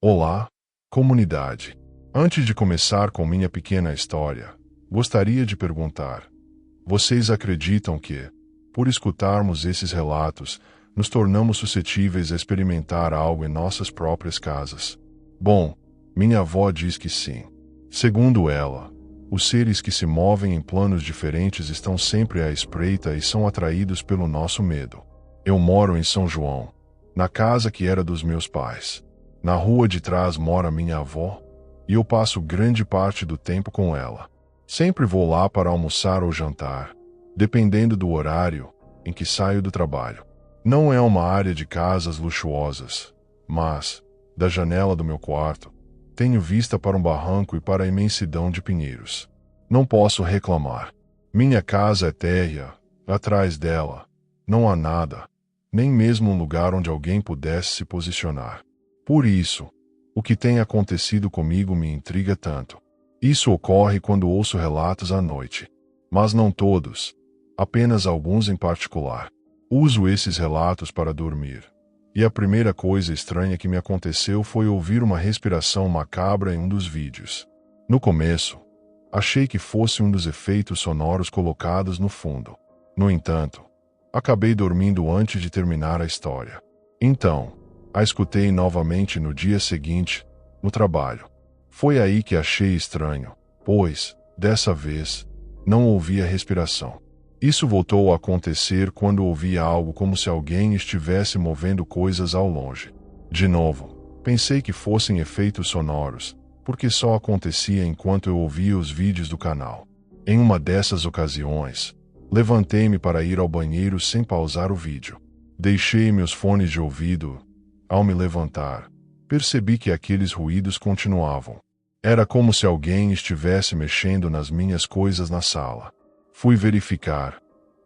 Olá, comunidade. Antes de começar com minha pequena história, gostaria de perguntar: vocês acreditam que, por escutarmos esses relatos, nos tornamos suscetíveis a experimentar algo em nossas próprias casas? Bom, minha avó diz que sim. Segundo ela, os seres que se movem em planos diferentes estão sempre à espreita e são atraídos pelo nosso medo. Eu moro em São João, na casa que era dos meus pais. Na rua de trás mora minha avó, e eu passo grande parte do tempo com ela. Sempre vou lá para almoçar ou jantar, dependendo do horário em que saio do trabalho. Não é uma área de casas luxuosas, mas, da janela do meu quarto, tenho vista para um barranco e para a imensidão de pinheiros. Não posso reclamar. Minha casa é térrea, atrás dela não há nada, nem mesmo um lugar onde alguém pudesse se posicionar. Por isso, o que tem acontecido comigo me intriga tanto. Isso ocorre quando ouço relatos à noite. Mas não todos, apenas alguns em particular. Uso esses relatos para dormir. E a primeira coisa estranha que me aconteceu foi ouvir uma respiração macabra em um dos vídeos. No começo, achei que fosse um dos efeitos sonoros colocados no fundo. No entanto, acabei dormindo antes de terminar a história. Então, a escutei novamente no dia seguinte, no trabalho. Foi aí que achei estranho, pois, dessa vez, não ouvi a respiração. Isso voltou a acontecer quando ouvi algo como se alguém estivesse movendo coisas ao longe. De novo, pensei que fossem efeitos sonoros, porque só acontecia enquanto eu ouvia os vídeos do canal. Em uma dessas ocasiões, levantei-me para ir ao banheiro sem pausar o vídeo. Deixei meus fones de ouvido. Ao me levantar, percebi que aqueles ruídos continuavam. Era como se alguém estivesse mexendo nas minhas coisas na sala. Fui verificar,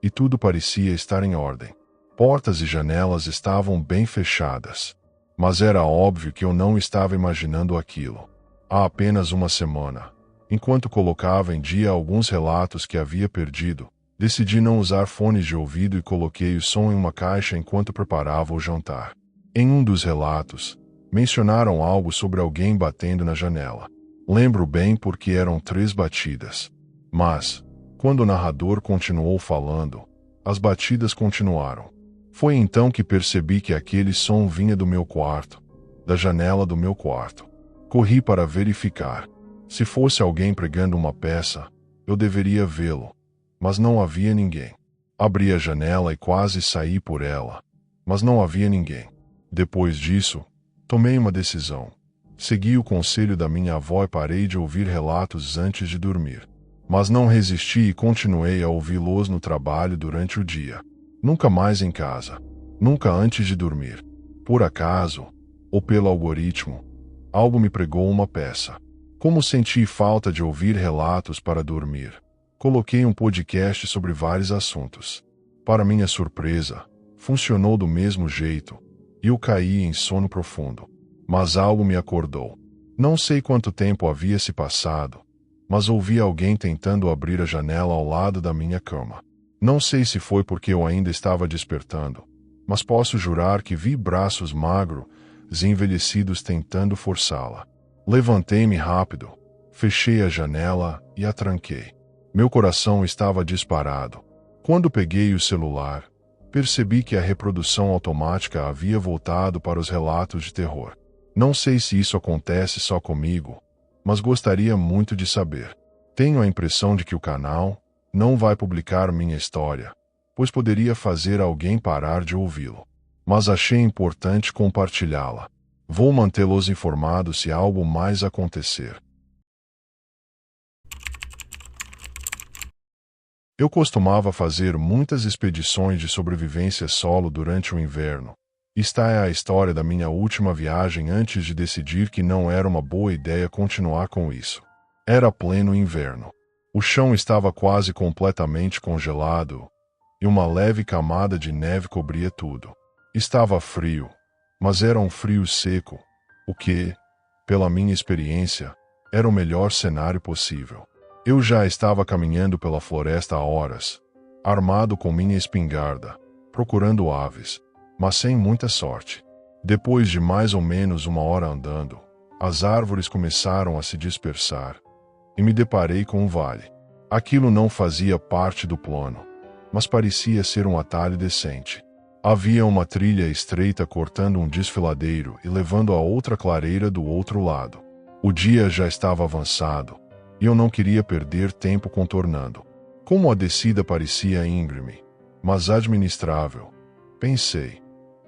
e tudo parecia estar em ordem. Portas e janelas estavam bem fechadas. Mas era óbvio que eu não estava imaginando aquilo. Há apenas uma semana, enquanto colocava em dia alguns relatos que havia perdido, decidi não usar fones de ouvido e coloquei o som em uma caixa enquanto preparava o jantar. Em um dos relatos, mencionaram algo sobre alguém batendo na janela. Lembro bem porque eram 3 batidas. Mas, quando o narrador continuou falando, as batidas continuaram. Foi então que percebi que aquele som vinha do meu quarto, da janela do meu quarto. Corri para verificar. Se fosse alguém pregando uma peça, eu deveria vê-lo. Mas não havia ninguém. Abri a janela e quase saí por ela. Mas não havia ninguém. Depois disso, tomei uma decisão. Segui o conselho da minha avó e parei de ouvir relatos antes de dormir. Mas não resisti e continuei a ouvi-los no trabalho durante o dia. Nunca mais em casa. Nunca antes de dormir. Por acaso, ou pelo algoritmo, algo me pregou uma peça. Como senti falta de ouvir relatos para dormir, coloquei um podcast sobre vários assuntos. Para minha surpresa, funcionou do mesmo jeito. E eu caí em sono profundo. Mas algo me acordou. Não sei quanto tempo havia se passado, mas ouvi alguém tentando abrir a janela ao lado da minha cama. Não sei se foi porque eu ainda estava despertando, mas posso jurar que vi braços magros e envelhecidos tentando forçá-la. Levantei-me rápido, fechei a janela e a tranquei. Meu coração estava disparado. Quando peguei o celular, percebi que a reprodução automática havia voltado para os relatos de terror. Não sei se isso acontece só comigo, mas gostaria muito de saber. Tenho a impressão de que o canal não vai publicar minha história, pois poderia fazer alguém parar de ouvi-lo. Mas achei importante compartilhá-la. Vou mantê-los informados se algo mais acontecer. Eu costumava fazer muitas expedições de sobrevivência solo durante o inverno. Esta é a história da minha última viagem antes de decidir que não era uma boa ideia continuar com isso. Era pleno inverno. O chão estava quase completamente congelado, e uma leve camada de neve cobria tudo. Estava frio, mas era um frio seco, o que, pela minha experiência, era o melhor cenário possível. Eu já estava caminhando pela floresta há horas, armado com minha espingarda, procurando aves, mas sem muita sorte. Depois de mais ou menos uma hora andando, As árvores começaram a se dispersar, e me deparei com um vale. Aquilo não fazia parte do plano, mas parecia ser um atalho decente. Havia uma trilha estreita cortando um desfiladeiro e levando a outra clareira do outro lado. O dia já estava avançado, e eu não queria perder tempo contornando. Como a descida parecia íngreme, mas administrável, pensei,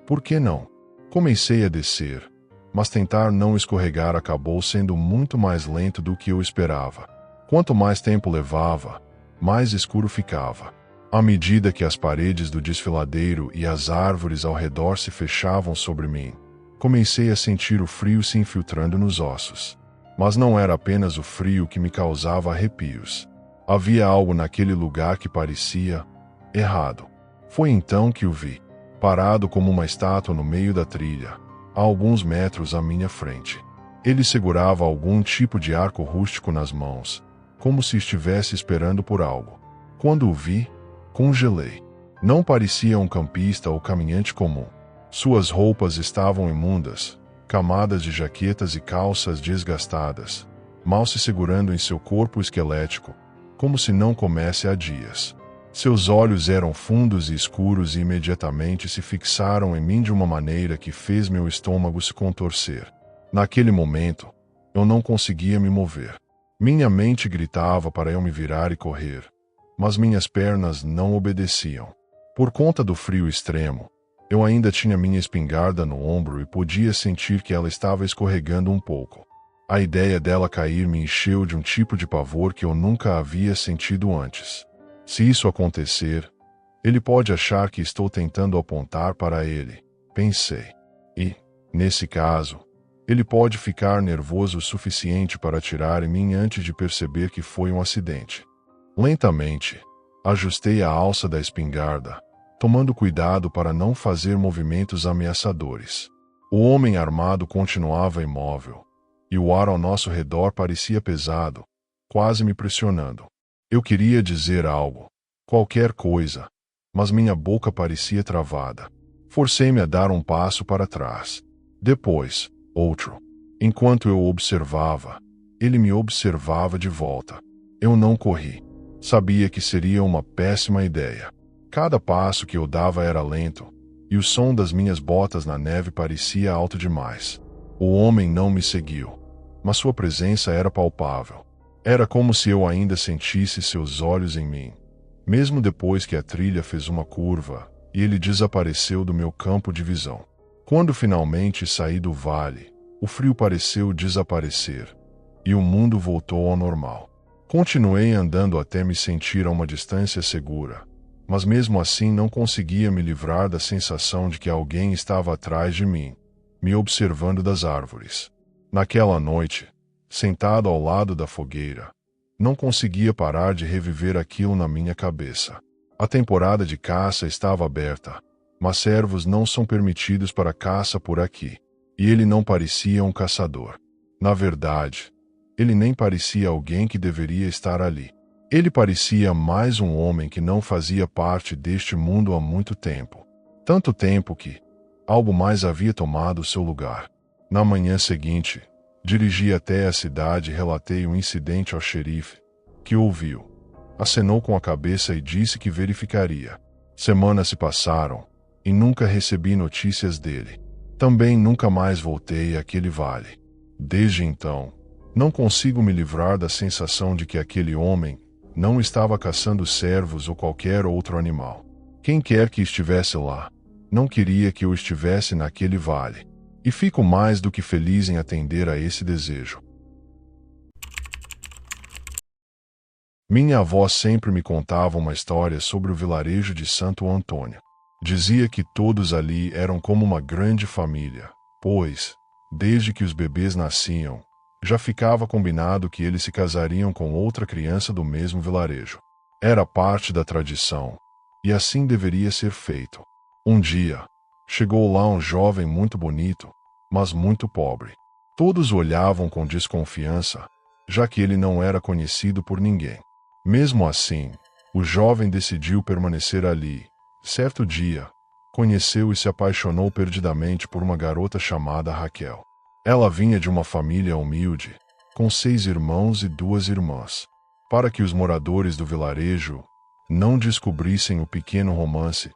por que não? Comecei a descer, mas tentar não escorregar acabou sendo muito mais lento do que eu esperava. Quanto mais tempo levava, mais escuro ficava. À medida que as paredes do desfiladeiro e as árvores ao redor se fechavam sobre mim, comecei a sentir o frio se infiltrando nos ossos. Mas não era apenas o frio que me causava arrepios. Havia algo naquele lugar que parecia errado. Foi então que o vi, parado como uma estátua no meio da trilha, a alguns metros à minha frente. Ele segurava algum tipo de arco rústico nas mãos, como se estivesse esperando por algo. Quando o vi, congelei. Não parecia um campista ou caminhante comum. Suas roupas estavam imundas, camadas de jaquetas e calças desgastadas, mal se segurando em seu corpo esquelético, como se não comesse há dias. Seus olhos eram fundos e escuros e imediatamente se fixaram em mim de uma maneira que fez meu estômago se contorcer. Naquele momento, eu não conseguia me mover. Minha mente gritava para eu me virar e correr, mas minhas pernas não obedeciam. Por conta do frio extremo, eu ainda tinha minha espingarda no ombro e podia sentir que ela estava escorregando um pouco. A ideia dela cair me encheu de um tipo de pavor que eu nunca havia sentido antes. Se isso acontecer, ele pode achar que estou tentando apontar para ele, pensei. E, nesse caso, ele pode ficar nervoso o suficiente para atirar em mim antes de perceber que foi um acidente. Lentamente, ajustei a alça da espingarda, tomando cuidado para não fazer movimentos ameaçadores. O homem armado continuava imóvel, e o ar ao nosso redor parecia pesado, quase me pressionando. Eu queria dizer algo, qualquer coisa, mas minha boca parecia travada. Forcei-me a dar um passo para trás. Depois, outro. Enquanto eu observava, ele me observava de volta. Eu não corri. Sabia que seria uma péssima ideia. Cada passo que eu dava era lento, e o som das minhas botas na neve parecia alto demais. O homem não me seguiu, mas sua presença era palpável. Era como se eu ainda sentisse seus olhos em mim, mesmo depois que a trilha fez uma curva e ele desapareceu do meu campo de visão. Quando finalmente saí do vale, o frio pareceu desaparecer, e o mundo voltou ao normal. Continuei andando até me sentir a uma distância segura, mas mesmo assim não conseguia me livrar da sensação de que alguém estava atrás de mim, me observando das árvores. Naquela noite, sentado ao lado da fogueira, não conseguia parar de reviver aquilo na minha cabeça. A temporada de caça estava aberta, mas servos não são permitidos para caça por aqui, e ele não parecia um caçador. Na verdade, ele nem parecia alguém que deveria estar ali. Ele parecia mais um homem que não fazia parte deste mundo há muito tempo. Tanto tempo que algo mais havia tomado seu lugar. Na manhã seguinte, dirigi até a cidade e relatei o incidente ao xerife, que ouviu. Acenou com a cabeça e disse que verificaria. Semanas se passaram, e nunca recebi notícias dele. Também nunca mais voltei àquele vale. Desde então, não consigo me livrar da sensação de que aquele homem não estava caçando cervos ou qualquer outro animal. Quem quer que estivesse lá, não queria que eu estivesse naquele vale. E fico mais do que feliz em atender a esse desejo. Minha avó sempre me contava uma história sobre o vilarejo de Santo Antônio. Dizia que todos ali eram como uma grande família, pois, desde que os bebês nasciam, já ficava combinado que eles se casariam com outra criança do mesmo vilarejo. Era parte da tradição, e assim deveria ser feito. Um dia, chegou lá um jovem muito bonito, mas muito pobre. Todos o olhavam com desconfiança, já que ele não era conhecido por ninguém. Mesmo assim, o jovem decidiu permanecer ali. Certo dia, conheceu e se apaixonou perdidamente por uma garota chamada Raquel. Ela vinha de uma família humilde, com 6 irmãos e 2 irmãs. Para que os moradores do vilarejo não descobrissem o pequeno romance,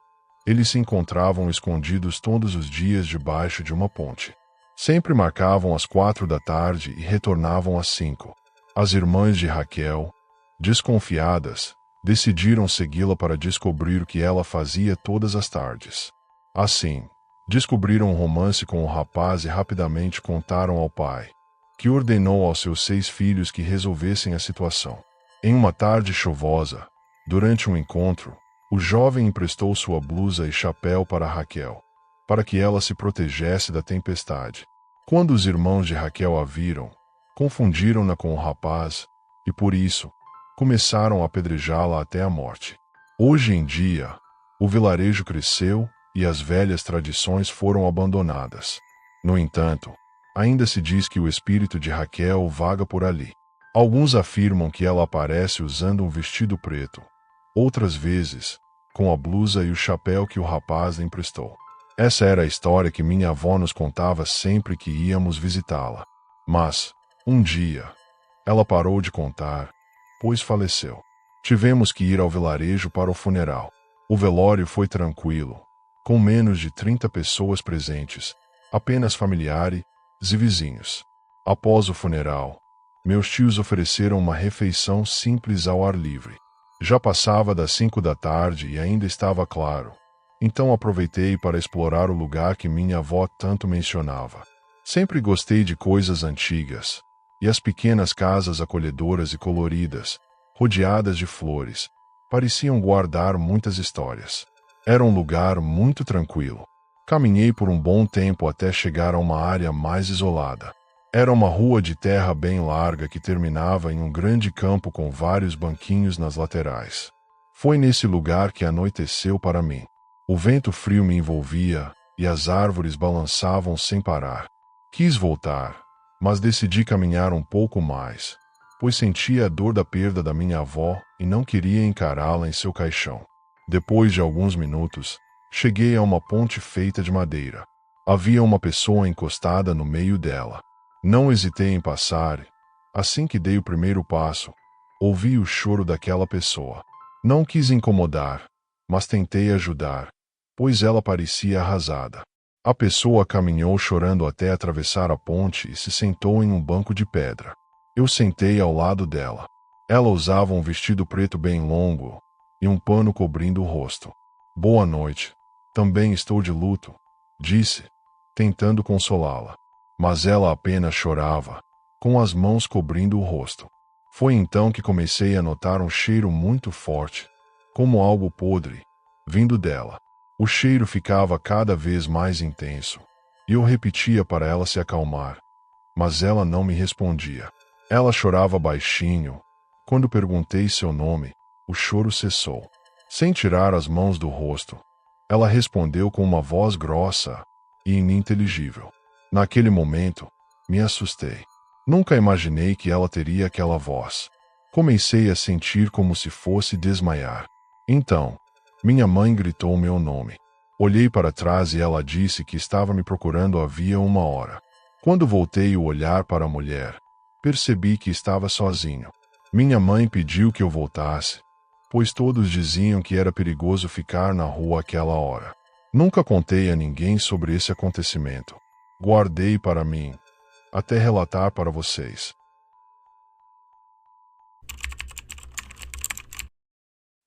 eles se encontravam escondidos todos os dias debaixo de uma ponte. Sempre marcavam às 4 da tarde e retornavam às 5. As irmãs de Raquel, desconfiadas, decidiram segui-la para descobrir o que ela fazia todas as tardes. Assim, descobriram um romance com o rapaz e rapidamente contaram ao pai, que ordenou aos seus 6 filhos que resolvessem a situação. Em uma tarde chuvosa, durante um encontro, o jovem emprestou sua blusa e chapéu para Raquel, para que ela se protegesse da tempestade. Quando os irmãos de Raquel a viram, confundiram-na com o rapaz, e por isso, começaram a apedrejá-la até a morte. Hoje em dia, o vilarejo cresceu e as velhas tradições foram abandonadas. No entanto, ainda se diz que o espírito de Raquel vaga por ali. Alguns afirmam que ela aparece usando um vestido preto, outras vezes, com a blusa e o chapéu que o rapaz lhe emprestou. Essa era a história que minha avó nos contava sempre que íamos visitá-la. Mas, um dia, ela parou de contar, pois faleceu. Tivemos que ir ao vilarejo para o funeral. O velório foi tranquilo, com menos de 30 pessoas presentes, apenas familiares e vizinhos. Após o funeral, meus tios ofereceram uma refeição simples ao ar livre. Já passava das 5 da tarde e ainda estava claro, então aproveitei para explorar o lugar que minha avó tanto mencionava. Sempre gostei de coisas antigas, e as pequenas casas acolhedoras e coloridas, rodeadas de flores, pareciam guardar muitas histórias. Era um lugar muito tranquilo. Caminhei por um bom tempo até chegar a uma área mais isolada. Era uma rua de terra bem larga que terminava em um grande campo com vários banquinhos nas laterais. Foi nesse lugar que anoiteceu para mim. O vento frio me envolvia e as árvores balançavam sem parar. Quis voltar, mas decidi caminhar um pouco mais, pois sentia a dor da perda da minha avó e não queria encará-la em seu caixão. Depois de alguns minutos, cheguei a uma ponte feita de madeira. Havia uma pessoa encostada no meio dela. Não hesitei em passar. Assim que dei o primeiro passo, ouvi o choro daquela pessoa. Não quis incomodar, mas tentei ajudar, pois ela parecia arrasada. A pessoa caminhou chorando até atravessar a ponte e se sentou em um banco de pedra. Eu sentei ao lado dela. Ela usava um vestido preto bem longo e um pano cobrindo o rosto. Boa noite. Também estou de luto, disse, tentando consolá-la. Mas ela apenas chorava, com as mãos cobrindo o rosto. Foi então que comecei a notar um cheiro muito forte, como algo podre, vindo dela. O cheiro ficava cada vez mais intenso, e eu repetia para ela se acalmar, mas ela não me respondia. Ela chorava baixinho. Quando perguntei seu nome, o choro cessou. Sem tirar as mãos do rosto, ela respondeu com uma voz grossa e ininteligível. Naquele momento, me assustei. Nunca imaginei que ela teria aquela voz. Comecei a sentir como se fosse desmaiar. Então, minha mãe gritou meu nome. Olhei para trás e ela disse que estava me procurando havia 1 hora. Quando voltei o olhar para a mulher, percebi que estava sozinho. Minha mãe pediu que eu voltasse, pois todos diziam que era perigoso ficar na rua àquela hora. Nunca contei a ninguém sobre esse acontecimento. Guardei para mim, até relatar para vocês.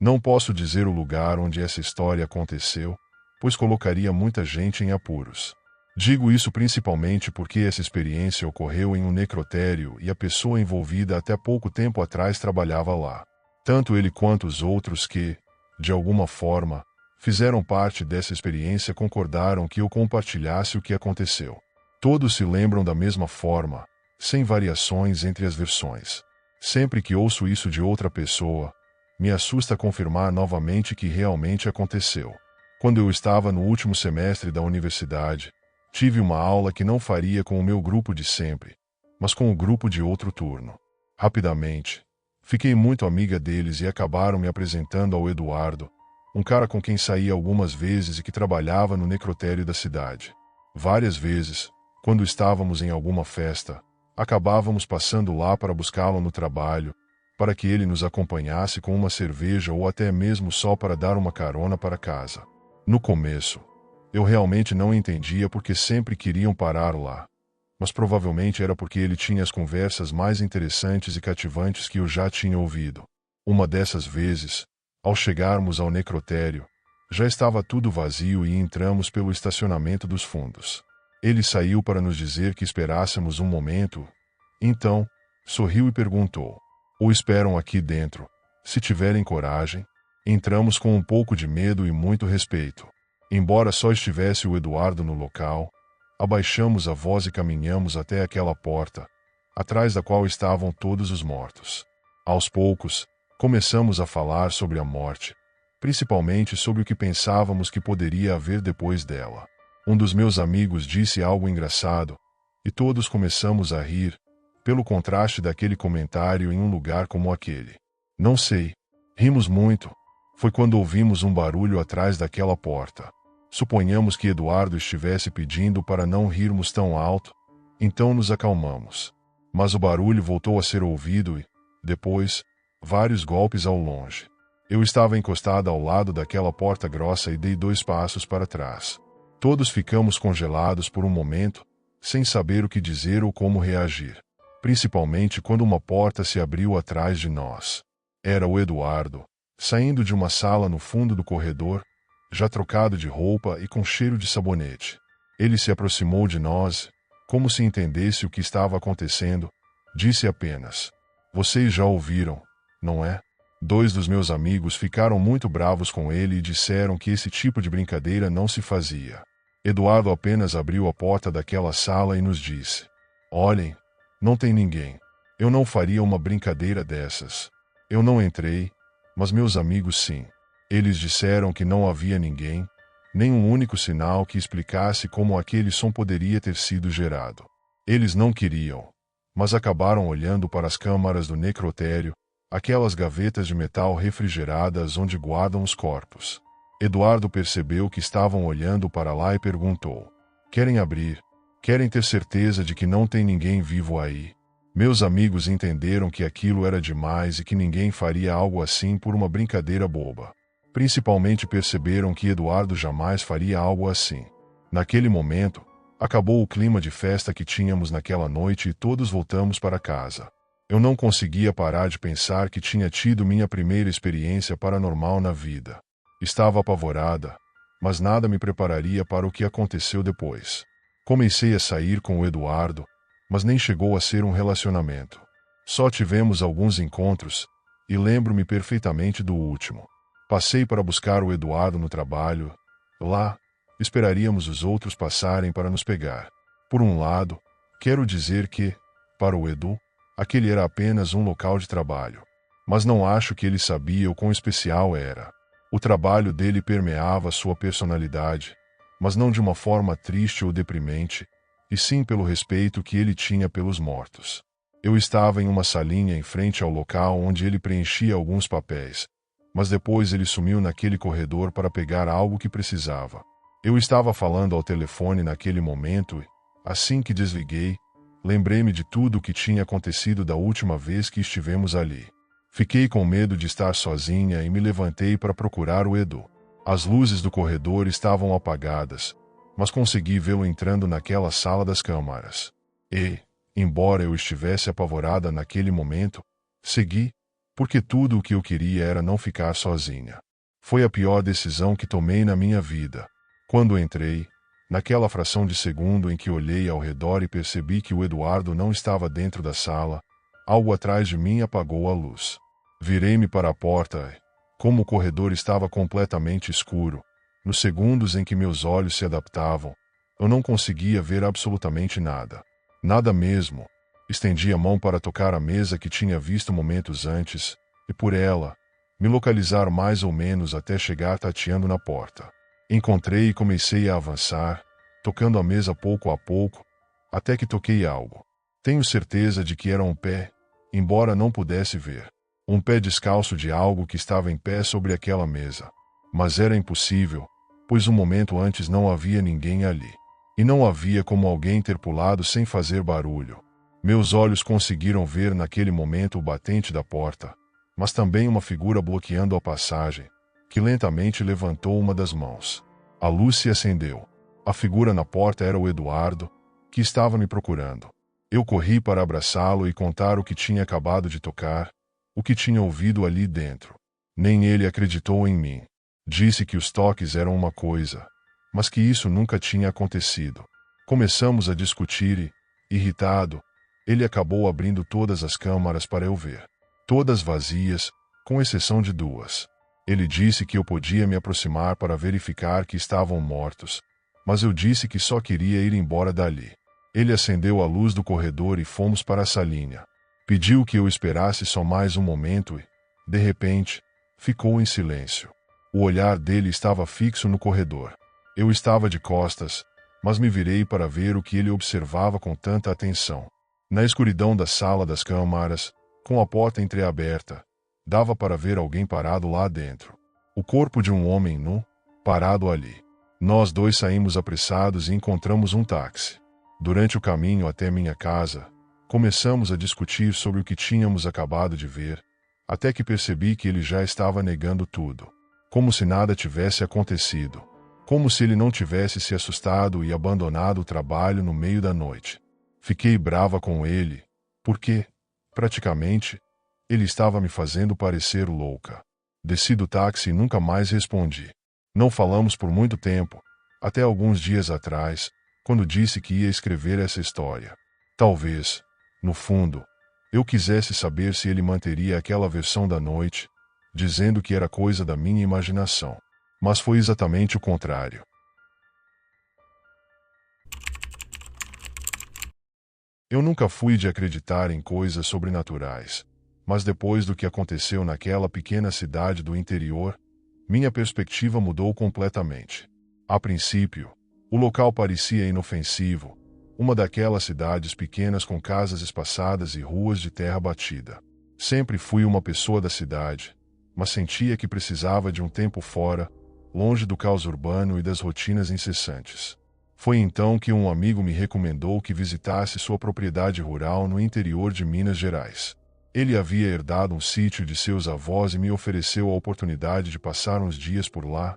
Não posso dizer o lugar onde essa história aconteceu, pois colocaria muita gente em apuros. Digo isso principalmente porque essa experiência ocorreu em um necrotério e a pessoa envolvida até pouco tempo atrás trabalhava lá. Tanto ele quanto os outros que, de alguma forma, fizeram parte dessa experiência concordaram que eu compartilhasse o que aconteceu. Todos se lembram da mesma forma, sem variações entre as versões. Sempre que ouço isso de outra pessoa, me assusta confirmar novamente que realmente aconteceu. Quando eu estava no último semestre da universidade, tive uma aula que não faria com o meu grupo de sempre, mas com o grupo de outro turno. Rapidamente, fiquei muito amiga deles e acabaram me apresentando ao Eduardo, um cara com quem saí algumas vezes e que trabalhava no necrotério da cidade. Várias vezes, Quando estávamos em alguma festa, acabávamos passando lá para buscá-lo no trabalho, para que ele nos acompanhasse com uma cerveja ou até mesmo só para dar uma carona para casa. No começo, eu realmente não entendia porque sempre queriam parar lá. Mas provavelmente era porque ele tinha as conversas mais interessantes e cativantes que eu já tinha ouvido. Uma dessas vezes, ao chegarmos ao necrotério, já estava tudo vazio e entramos pelo estacionamento dos fundos. Ele saiu para nos dizer que esperássemos um momento. Então, sorriu e perguntou: "O esperam aqui dentro? Se tiverem coragem." Entramos com um pouco de medo e muito respeito. Embora só estivesse o Eduardo no local, abaixamos a voz e caminhamos até aquela porta, atrás da qual estavam todos os mortos. Aos poucos, começamos a falar sobre a morte, principalmente sobre o que pensávamos que poderia haver depois dela. Um dos meus amigos disse algo engraçado, e todos começamos a rir, pelo contraste daquele comentário em um lugar como aquele. Não sei. Rimos muito. Foi quando ouvimos um barulho atrás daquela porta. Suponhamos que Eduardo estivesse pedindo para não rirmos tão alto, então nos acalmamos. Mas o barulho voltou a ser ouvido e, depois, vários golpes ao longe. Eu estava encostado ao lado daquela porta grossa e dei 2 passos para trás. Todos ficamos congelados por um momento, sem saber o que dizer ou como reagir. Principalmente quando uma porta se abriu atrás de nós. Era o Eduardo, saindo de uma sala no fundo do corredor, já trocado de roupa e com cheiro de sabonete. Ele se aproximou de nós, como se entendesse o que estava acontecendo, disse apenas: "Vocês já ouviram, não é?" 2 dos meus amigos ficaram muito bravos com ele e disseram que esse tipo de brincadeira não se fazia. Eduardo apenas abriu a porta daquela sala e nos disse: "Olhem, não tem ninguém. Eu não faria uma brincadeira dessas." Eu não entrei, mas meus amigos sim. Eles disseram que não havia ninguém, nem um único sinal que explicasse como aquele som poderia ter sido gerado. Eles não queriam, mas acabaram olhando para as câmaras do necrotério, aquelas gavetas de metal refrigeradas onde guardam os corpos. Eduardo percebeu que estavam olhando para lá e perguntou: "Querem abrir? Querem ter certeza de que não tem ninguém vivo aí?" Meus amigos entenderam que aquilo era demais e que ninguém faria algo assim por uma brincadeira boba. Principalmente perceberam que Eduardo jamais faria algo assim. Naquele momento, acabou o clima de festa que tínhamos naquela noite e todos voltamos para casa. Eu não conseguia parar de pensar que tinha tido minha primeira experiência paranormal na vida. Estava apavorada, mas nada me prepararia para o que aconteceu depois. Comecei a sair com o Eduardo, mas nem chegou a ser um relacionamento. Só tivemos alguns encontros, e lembro-me perfeitamente do último. Passei para buscar o Eduardo no trabalho. Lá, esperaríamos os outros passarem para nos pegar. Por um lado, quero dizer que, para o Edu, aquele era apenas um local de trabalho. Mas não acho que ele sabia o quão especial era. O trabalho dele permeava sua personalidade, mas não de uma forma triste ou deprimente, e sim pelo respeito que ele tinha pelos mortos. Eu estava em uma salinha em frente ao local onde ele preenchia alguns papéis, mas depois ele sumiu naquele corredor para pegar algo que precisava. Eu estava falando ao telefone naquele momento e, assim que desliguei, lembrei-me de tudo o que tinha acontecido da última vez que estivemos ali. Fiquei com medo de estar sozinha e me levantei para procurar o Edu. As luzes do corredor estavam apagadas, mas consegui vê-lo entrando naquela sala das câmaras. E, embora eu estivesse apavorada naquele momento, segui, porque tudo o que eu queria era não ficar sozinha. Foi a pior decisão que tomei na minha vida. Quando entrei, naquela fração de segundo em que olhei ao redor e percebi que o Eduardo não estava dentro da sala, algo atrás de mim apagou a luz. Virei-me para a porta e, como o corredor estava completamente escuro, nos segundos em que meus olhos se adaptavam, eu não conseguia ver absolutamente nada. Nada mesmo. Estendi a mão para tocar a mesa que tinha visto momentos antes, e por ela, me localizar mais ou menos até chegar tateando na porta. Encontrei e comecei a avançar, tocando a mesa pouco a pouco, até que toquei algo. Tenho certeza de que era um pé, embora não pudesse ver. Um pé descalço de algo que estava em pé sobre aquela mesa. Mas era impossível, pois um momento antes não havia ninguém ali. E não havia como alguém ter pulado sem fazer barulho. Meus olhos conseguiram ver naquele momento o batente da porta, mas também uma figura bloqueando a passagem, que lentamente levantou uma das mãos. A luz se acendeu. A figura na porta era o Eduardo, que estava me procurando. Eu corri para abraçá-lo e contar o que tinha acabado de tocar, o que tinha ouvido ali dentro. Nem ele acreditou em mim. Disse que os toques eram uma coisa, mas que isso nunca tinha acontecido. Começamos a discutir e, irritado, ele acabou abrindo todas as câmaras para eu ver. Todas vazias, com exceção de 2. Ele disse que eu podia me aproximar para verificar que estavam mortos, mas eu disse que só queria ir embora dali. Ele acendeu a luz do corredor e fomos para a salinha. Pediu que eu esperasse só mais um momento e, de repente, ficou em silêncio. O olhar dele estava fixo no corredor. Eu estava de costas, mas me virei para ver o que ele observava com tanta atenção. Na escuridão da sala das câmaras, com a porta entreaberta, dava para ver alguém parado lá dentro. O corpo de um homem nu, parado ali. Nós 2 saímos apressados e encontramos um táxi. Durante o caminho até minha casa, começamos a discutir sobre o que tínhamos acabado de ver, até que percebi que ele já estava negando tudo. Como se nada tivesse acontecido. Como se ele não tivesse se assustado e abandonado o trabalho no meio da noite. Fiquei brava com ele, porque, praticamente, ele estava me fazendo parecer louca. Desci do táxi e nunca mais respondi. Não falamos por muito tempo, até alguns dias atrás, quando disse que ia escrever essa história. Talvez, no fundo, eu quisesse saber se ele manteria aquela versão da noite, dizendo que era coisa da minha imaginação. Mas foi exatamente o contrário. Eu nunca fui de acreditar em coisas sobrenaturais, mas depois do que aconteceu naquela pequena cidade do interior, minha perspectiva mudou completamente. A princípio, o local parecia inofensivo, uma daquelas cidades pequenas com casas espaçadas e ruas de terra batida. Sempre fui uma pessoa da cidade, mas sentia que precisava de um tempo fora, longe do caos urbano e das rotinas incessantes. Foi então que um amigo me recomendou que visitasse sua propriedade rural no interior de Minas Gerais. Ele havia herdado um sítio de seus avós e me ofereceu a oportunidade de passar uns dias por lá,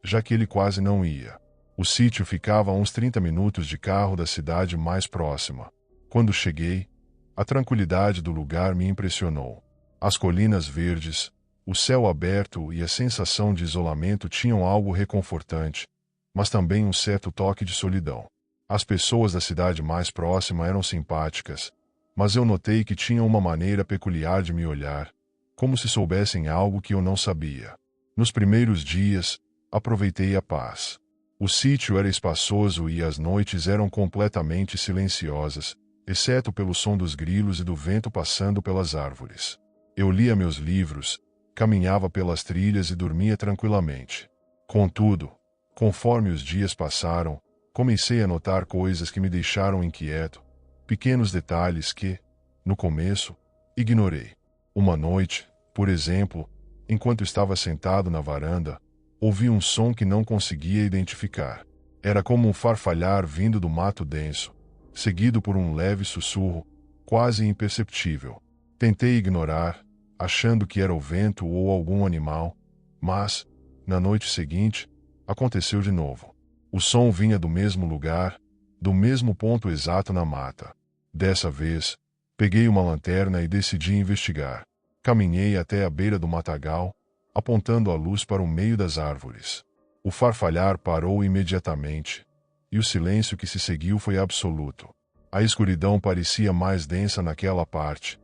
já que ele quase não ia. O sítio ficava a uns 30 minutos de carro da cidade mais próxima. Quando cheguei, a tranquilidade do lugar me impressionou. As colinas verdes, o céu aberto e a sensação de isolamento tinham algo reconfortante, mas também um certo toque de solidão. As pessoas da cidade mais próxima eram simpáticas, mas eu notei que tinham uma maneira peculiar de me olhar, como se soubessem algo que eu não sabia. Nos primeiros dias, aproveitei a paz. O sítio era espaçoso e as noites eram completamente silenciosas, exceto pelo som dos grilos e do vento passando pelas árvores. Eu lia meus livros, caminhava pelas trilhas e dormia tranquilamente. Contudo, conforme os dias passaram, comecei a notar coisas que me deixaram inquieto, pequenos detalhes que, no começo, ignorei. Uma noite, por exemplo, enquanto estava sentado na varanda, ouvi um som que não conseguia identificar. Era como um farfalhar vindo do mato denso, seguido por um leve sussurro, quase imperceptível. Tentei ignorar, achando que era o vento ou algum animal, mas, na noite seguinte, aconteceu de novo. O som vinha do mesmo lugar, do mesmo ponto exato na mata. Dessa vez, peguei uma lanterna e decidi investigar. Caminhei até a beira do matagal, apontando a luz para o meio das árvores. O farfalhar parou imediatamente, e o silêncio que se seguiu foi absoluto. A escuridão parecia mais densa naquela parte,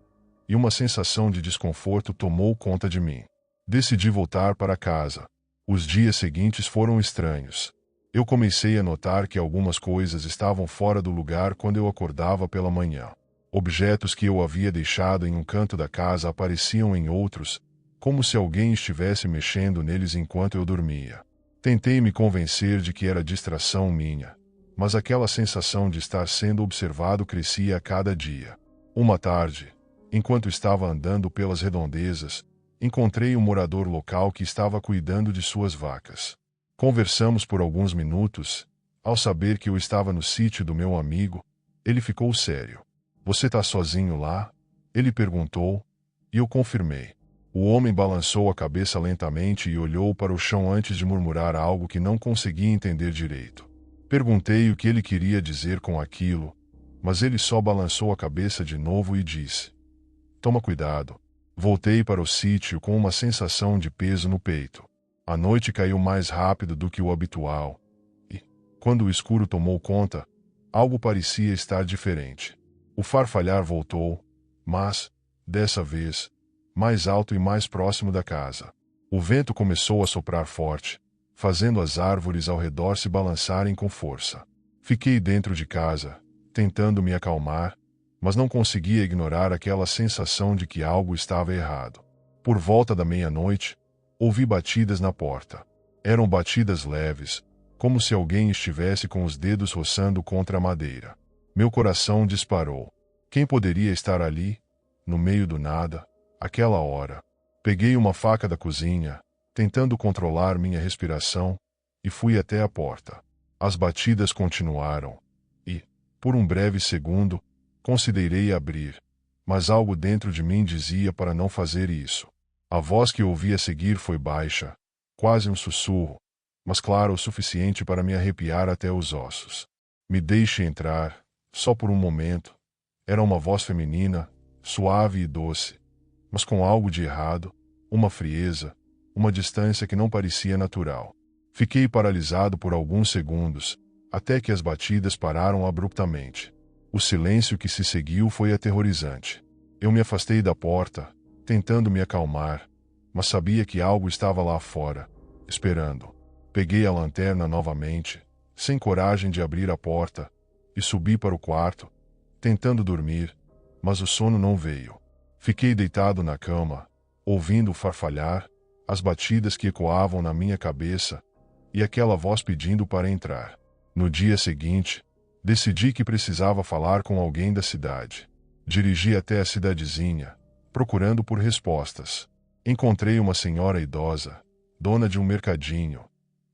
e uma sensação de desconforto tomou conta de mim. Decidi voltar para casa. Os dias seguintes foram estranhos. Eu comecei a notar que algumas coisas estavam fora do lugar quando eu acordava pela manhã. Objetos que eu havia deixado em um canto da casa apareciam em outros, como se alguém estivesse mexendo neles enquanto eu dormia. Tentei me convencer de que era distração minha, mas aquela sensação de estar sendo observado crescia a cada dia. Uma tarde, enquanto estava andando pelas redondezas, encontrei um morador local que estava cuidando de suas vacas. Conversamos por alguns minutos, Ao saber que eu estava no sítio do meu amigo, ele ficou sério. Você tá sozinho lá? Ele perguntou, e eu confirmei. O homem balançou a cabeça lentamente e olhou para o chão antes de murmurar algo que não conseguia entender direito. Perguntei o que ele queria dizer com aquilo, mas ele só balançou a cabeça de novo e disse: Toma cuidado. Voltei para o sítio com uma sensação de peso no peito. A noite caiu mais rápido do que o habitual, e, quando o escuro tomou conta, algo parecia estar diferente. O farfalhar voltou, mas, dessa vez, mais alto e mais próximo da casa. O vento começou a soprar forte, fazendo as árvores ao redor se balançarem com força. Fiquei dentro de casa, tentando me acalmar, mas não conseguia ignorar aquela sensação de que algo estava errado. Por volta da meia-noite, ouvi batidas na porta. Eram batidas leves, como se alguém estivesse com os dedos roçando contra a madeira. Meu coração disparou. Quem poderia estar ali, no meio do nada, àquela hora? Peguei uma faca da cozinha, tentando controlar minha respiração, e fui até a porta. As batidas continuaram, e, por um breve segundo, considerei abrir, mas algo dentro de mim dizia para não fazer isso. A voz que ouvi a seguir foi baixa, quase um sussurro, mas clara o suficiente para me arrepiar até os ossos. Me deixe entrar, só por um momento. Era uma voz feminina, suave e doce, mas com algo de errado, uma frieza, uma distância que não parecia natural. Fiquei paralisado por alguns segundos, até que as batidas pararam abruptamente. O silêncio que se seguiu foi aterrorizante. Eu me afastei da porta, tentando me acalmar, mas sabia que algo estava lá fora, esperando. Peguei a lanterna novamente, sem coragem de abrir a porta, e subi para o quarto, tentando dormir, mas o sono não veio. Fiquei deitado na cama, ouvindo o farfalhar, as batidas que ecoavam na minha cabeça, e aquela voz pedindo para entrar. No dia seguinte, decidi que precisava falar com alguém da cidade. Dirigi até a cidadezinha, procurando por respostas. Encontrei uma senhora idosa, dona de um mercadinho,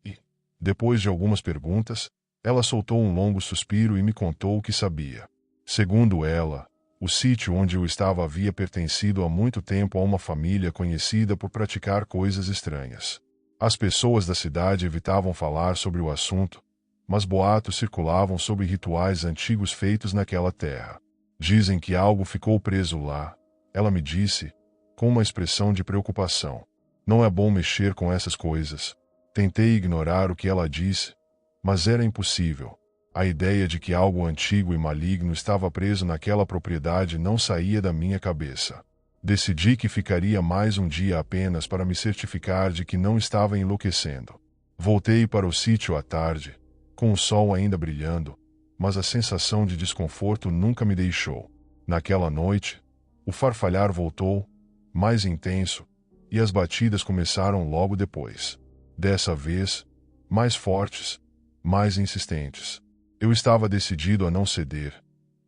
e, depois de algumas perguntas, ela soltou um longo suspiro e me contou o que sabia. Segundo ela, o sítio onde eu estava havia pertencido há muito tempo a uma família conhecida por praticar coisas estranhas. As pessoas da cidade evitavam falar sobre o assunto, mas boatos circulavam sobre rituais antigos feitos naquela terra. Dizem que algo ficou preso lá, ela me disse, com uma expressão de preocupação. Não é bom mexer com essas coisas. Tentei ignorar o que ela disse, mas era impossível. A ideia de que algo antigo e maligno estava preso naquela propriedade não saía da minha cabeça. Decidi que ficaria mais um dia apenas para me certificar de que não estava enlouquecendo. Voltei para o sítio à tarde, com o sol ainda brilhando, mas a sensação de desconforto nunca me deixou. Naquela noite, o farfalhar voltou, mais intenso, e as batidas começaram logo depois. Dessa vez, mais fortes, mais insistentes. Eu estava decidido a não ceder,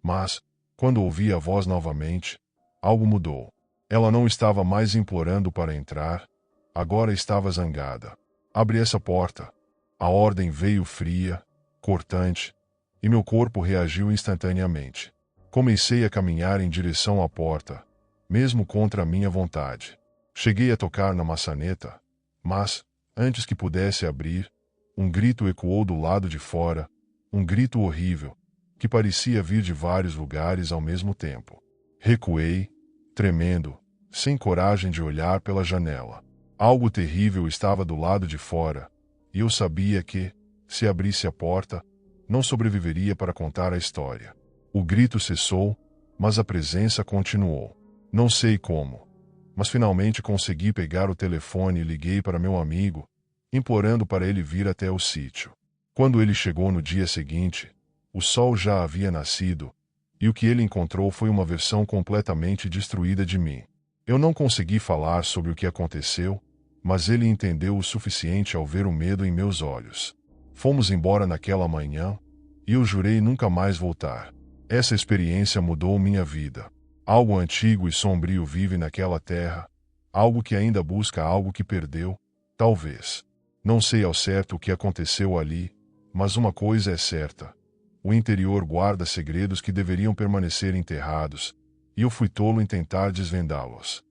mas, quando ouvi a voz novamente, algo mudou. Ela não estava mais implorando para entrar, agora estava zangada. Abri essa porta. A ordem veio fria, cortante, e meu corpo reagiu instantaneamente. Comecei a caminhar em direção à porta, mesmo contra a minha vontade. Cheguei a tocar na maçaneta, mas, antes que pudesse abrir, um grito ecoou do lado de fora, um grito horrível, que parecia vir de vários lugares ao mesmo tempo. Recuei, tremendo, sem coragem de olhar pela janela. Algo terrível estava do lado de fora, e eu sabia que, se abrisse a porta, não sobreviveria para contar a história. O grito cessou, mas a presença continuou. Não sei como, mas finalmente consegui pegar o telefone e liguei para meu amigo, implorando para ele vir até o sítio. Quando ele chegou no dia seguinte, o sol já havia nascido, e o que ele encontrou foi uma versão completamente destruída de mim. Eu não consegui falar sobre o que aconteceu, mas ele entendeu o suficiente ao ver o medo em meus olhos. Fomos embora naquela manhã, e eu jurei nunca mais voltar. Essa experiência mudou minha vida. Algo antigo e sombrio vive naquela terra, algo que ainda busca algo que perdeu, talvez. Não sei ao certo o que aconteceu ali, Mas uma coisa é certa: o interior guarda segredos que deveriam permanecer enterrados, e eu fui tolo em tentar desvendá-los.